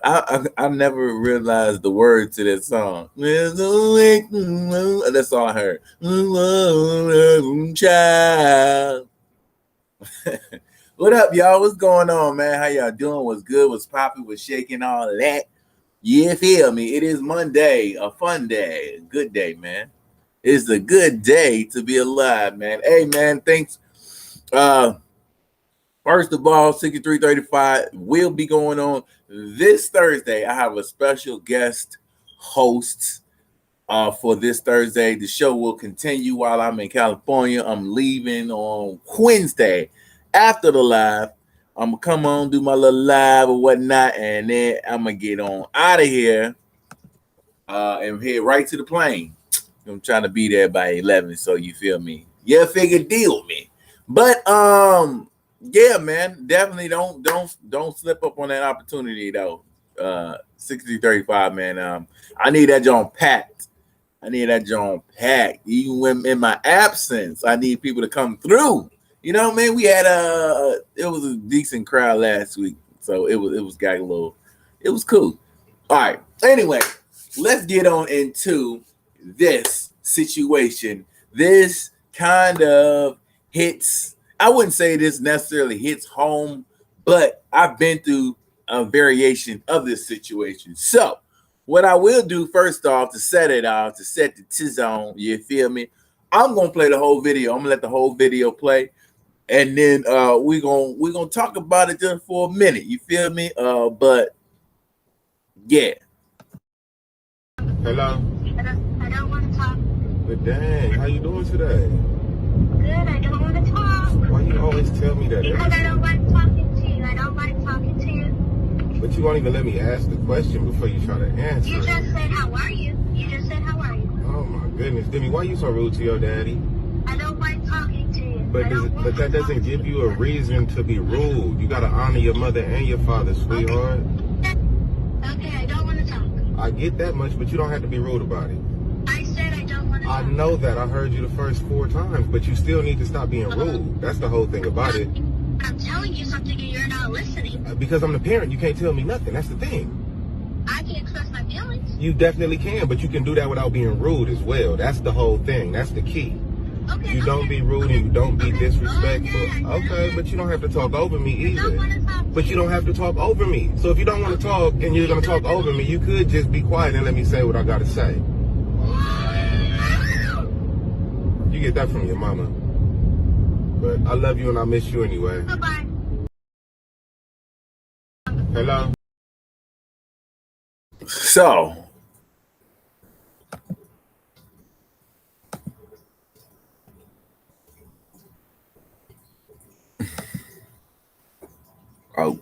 I never realized the words to that song. That's all I heard. Child. What up, y'all? What's going on, man? How y'all doing? What's good? What's popping? What's shaking? All of that. You feel me? It is Monday, a fun day, a good day, man. It's a good day to be alive, man. Hey, man, thanks. Uh, First of all, 6335 will be going on this Thursday. I have a special guest host for this Thursday. The show will continue while I'm in California. I'm leaving on Wednesday after the live. I'm gonna come on, do my little live or whatnot, and then I'm gonna get on out of here and head right to the plane. I'm trying to be there by 11, so you feel me? Yeah, figure deal with me. But yeah, man, definitely don't slip up on that opportunity though. 6035, man. I need that John packed. I need that John packed. Even when in my absence, I need people to come through. You know what I mean? We had it was a decent crowd last week, so it was got a little, it was cool. All right. Anyway, let's get on into this situation. This kind of hits, I wouldn't say this necessarily hits home, but I've been through a variation of this situation. So, what I will do first off to set it off, to set the T-zone, you feel me? I'm gonna play the whole video. I'm gonna let the whole video play, and then we're gonna talk about it just for a minute. You feel me? But yeah. Hello. I don't want to talk. But dang, how you doing today? Good, I don't want to talk. Why you always tell me that? Because I don't like talking to you. I don't like talking to you. But you won't even let me ask the question before you try to answer. You just said, how are you? You just said, how are you? Oh my goodness, Demi, why you so rude to your daddy? I don't like talking to you. But that doesn't give you a reason to be rude. You gotta honor your mother and your father, sweetheart. Okay, I don't want to talk. I get that much, but you don't have to be rude about it. I said I don't want to talk. I know that. I heard you the first 4 times, but you still need to stop being rude. That's the whole thing about it. I'm telling you something and you're not listening. Because I'm the parent, you can't tell me nothing. That's the thing. I can express my feelings. You definitely can, but you can do that without being rude as well. That's the whole thing. That's the key. Okay. You don't be rude and you don't be disrespectful. Okay, but you don't have to talk over me either. But you don't have to talk over me. So if you don't want to talk and you're going to talk over me, you could just be quiet and let me say what I got to say. You get that from your mama. But I love you and I miss you anyway. Goodbye. Hello? So oh,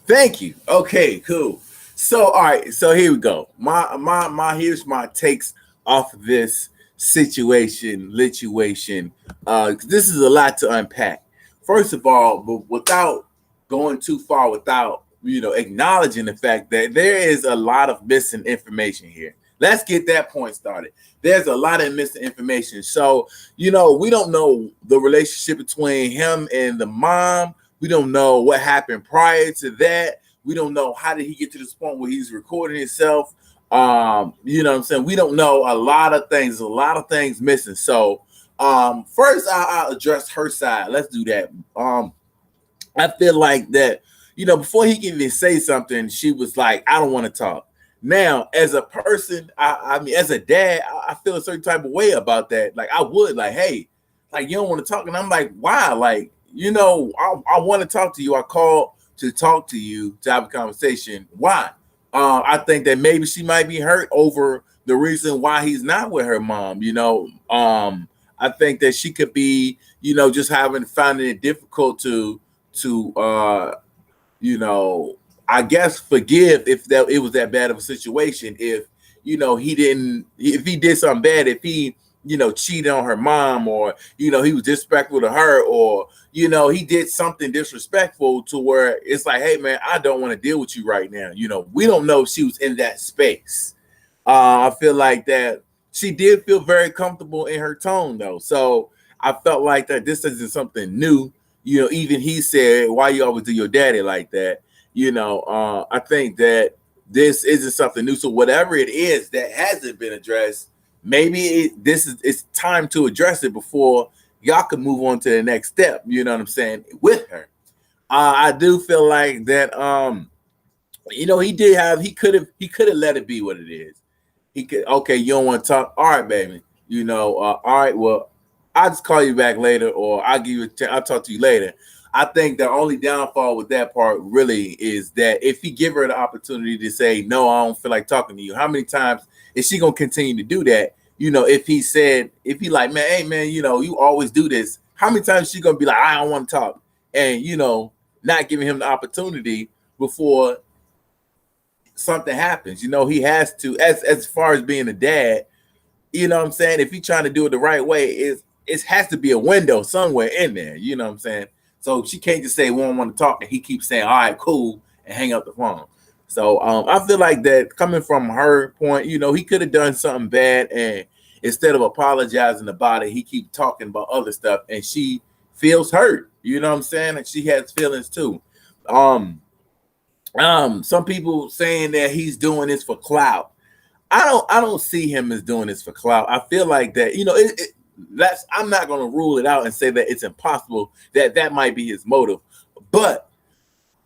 thank you. Okay, cool. So all right, so here we go. My here's my takes off of this situation. This is a lot to unpack. First of all, but without going too far, without acknowledging the fact that there is a lot of missing information here. Let's get that point started. There's a lot of missing information. So, we don't know the relationship between him and the mom. We don't know what happened prior to that. We don't know how did he get to this point where he's recording himself. You know what I'm saying? We don't know a lot of things. A lot of things missing. So, first I'll address her side. Let's do that. I feel like that, before he can even say something, she was like, I don't want to talk. Now, as a person, I mean, as a dad, I feel a certain type of way about that. Like, I would, like, hey, like, you don't want to talk. And I'm like, why? Like, I want to talk to you. I called to talk to you, to have a conversation. Why? I think that maybe she might be hurt over the reason why he's not with her mom, I think that she could be, just finding it difficult to I guess forgive if it was that bad of a situation. If if he did something bad, if he cheated on her mom, or he was disrespectful to her, or he did something disrespectful to where it's like, hey man, I don't want to deal with you right now. We don't know if she was in that space. I feel like that she did feel very comfortable in her tone though, so I felt like that this isn't something new even he said, "Why you always do your daddy like that?" I think that this isn't something new. So whatever it is that hasn't been addressed, maybe it's time to address it before y'all can move on to the next step. You know what I'm saying? With her, I do feel like that. He could have let it be what it is. He could, okay, you don't want to talk. All right, baby. All right, well, I'll just call you back later, or I'll talk to you later. I think the only downfall with that part really is that if he give her the opportunity to say, no, I don't feel like talking to you, how many times is she going to continue to do that? If he like, man, hey, man, you always do this. How many times is she going to be like, I don't want to talk? And, not giving him the opportunity before something happens. He has to, as far as being a dad, you know what I'm saying? If he's trying to do it the right way, it has to be a window somewhere in there. You know what I'm saying? So she can't just say we don't want to talk, and he keeps saying, all right, cool, and hang up the phone. So I feel like that coming from her point, he could have done something bad, and instead of apologizing about it, he keep talking about other stuff, and she feels hurt. You know what I'm saying? And she has feelings too. Some people saying that he's doing this for clout. I don't see him as doing this for clout. I feel like that, I'm not going to rule it out and say that it's impossible that might be his motive, but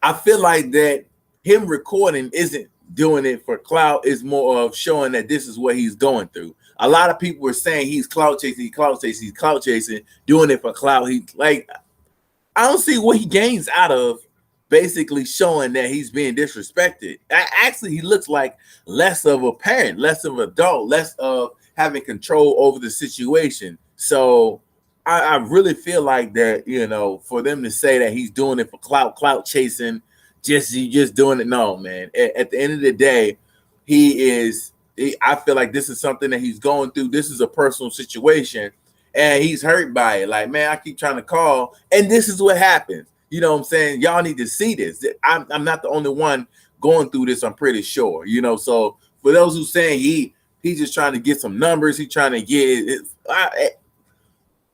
I feel like that him recording isn't doing it for clout. Is more of showing that this is what he's going through. A lot of people were saying he's clout chasing, doing it for clout. I don't see what he gains out of basically showing that he's being disrespected. Actually, he looks like less of a parent, less of an adult, less of having control over the situation. So I really feel like that, for them to say that he's doing it for clout chasing, just doing it. No, man. At the end of the day, I feel like this is something that he's going through. This is a personal situation, and he's hurt by it. Like, man, I keep trying to call, and this is what happens. You know what I'm saying? Y'all need to see this. I'm not the only one going through this, I'm pretty sure. So for those who saying he's just trying to get some numbers, he's trying to get it,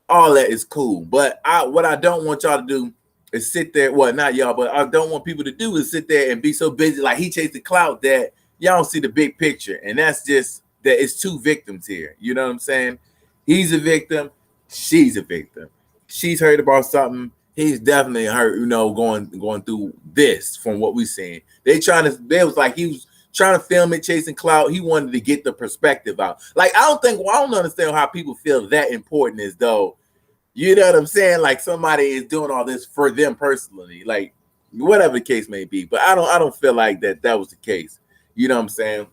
all that is cool. But what I don't want y'all to do is sit there. Well, not y'all, but I don't want people to do is sit there and be so busy like he chased the clout that y'all don't see the big picture. And that's just that it's two victims here. You know what I'm saying? He's a victim. She's a victim. She's heard about something. He's definitely hurt, going through this from what we're seeing. They was like he was trying to film it, chasing clout. He wanted to get the perspective out. Like, I don't understand how people feel that important as though, you know what I'm saying? Like somebody is doing all this for them personally, like whatever the case may be. But I don't feel like that was the case. You know what I'm saying?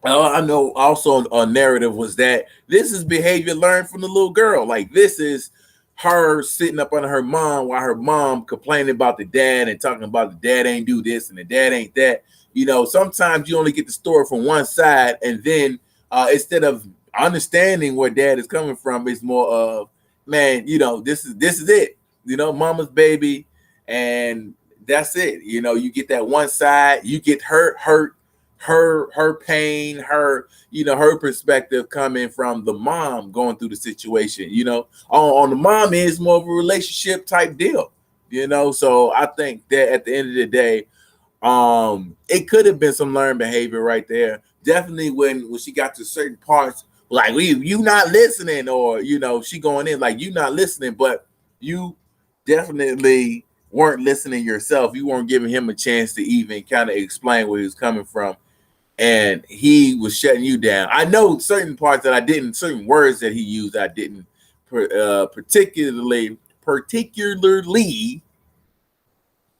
I know also a narrative was that this is behavior learned from the little girl. Like this is her sitting up under her mom while her mom complaining about the dad and talking about the dad ain't do this and the dad ain't that. Sometimes you only get the story from one side, and then instead of understanding where dad is coming from, it's more of, man, this is it. Mama's baby, and that's it. You get that one side, you get hurt, her pain, her perspective coming from the mom going through the situation. On the mom is more of a relationship type deal. So I think that at the end of the day, it could have been some learned behavior right there. Definitely when she got to certain parts, like you not listening, or she going in like you not listening, but you definitely weren't listening yourself. You weren't giving him a chance to even kind of explain where he was coming from. And he was shutting you down. I know certain parts that I didn't, certain words that he used, I didn't particularly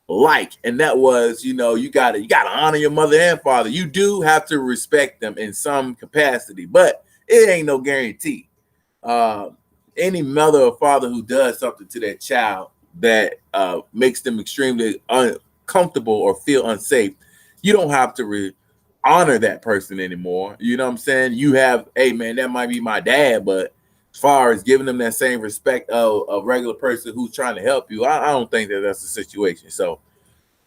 like, and that was, you gotta honor your mother and father. You do have to respect them in some capacity, but it ain't no guarantee. Any mother or father who does something to their child that makes them extremely uncomfortable or feel unsafe, you don't have to honor that person anymore. You know what I'm saying? You have, hey man, that might be my dad, but as far as giving them that same respect of a regular person who's trying to help you, I don't think that's the situation. So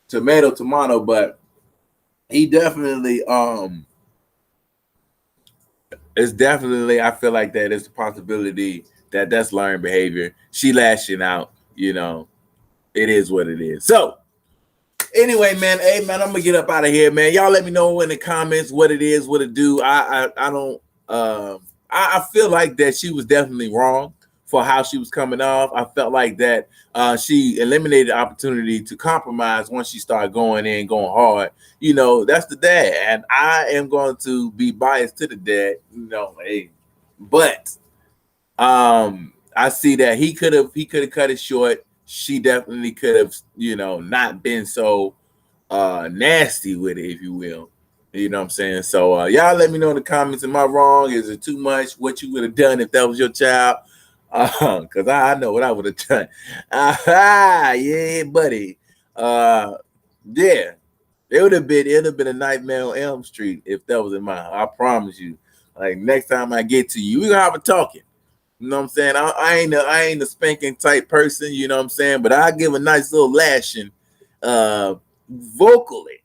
tomato, but he definitely it's definitely, I feel like that it's a possibility that that's learned behavior. She lashing out, It is what it is. So anyway, man, hey man, I'm gonna get up out of here, man. Y'all let me know in the comments what it is, what it do. I don't I feel like that she was definitely wrong for how she was coming off. I felt like that she eliminated the opportunity to compromise once she started going hard. You know, that's the dad, and I am going to be biased to the dad. You know, hey, but I see that he could have cut it short. She definitely could have, you know, not been so nasty with it, if you will. You know what I'm saying? So y'all let me know in the comments. Am I wrong? Is it too much? What you would have done if that was your child? Because I know what I would have done. Yeah, buddy. Yeah. It would have been a nightmare on Elm Street if that was in mine. I promise you. Like next time I get to you, we're gonna have a talking. You know what I'm saying? I ain't a spanking type person, you know what I'm saying? But I give a nice little lashing vocally.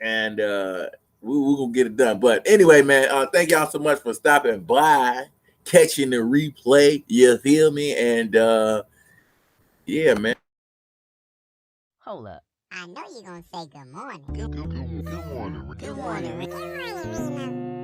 And we're gonna get it done. But anyway, man, thank y'all so much for stopping by, catching the replay. You feel me? And yeah, man. Hold up. I know you're gonna say good morning. Good morning. Good morning.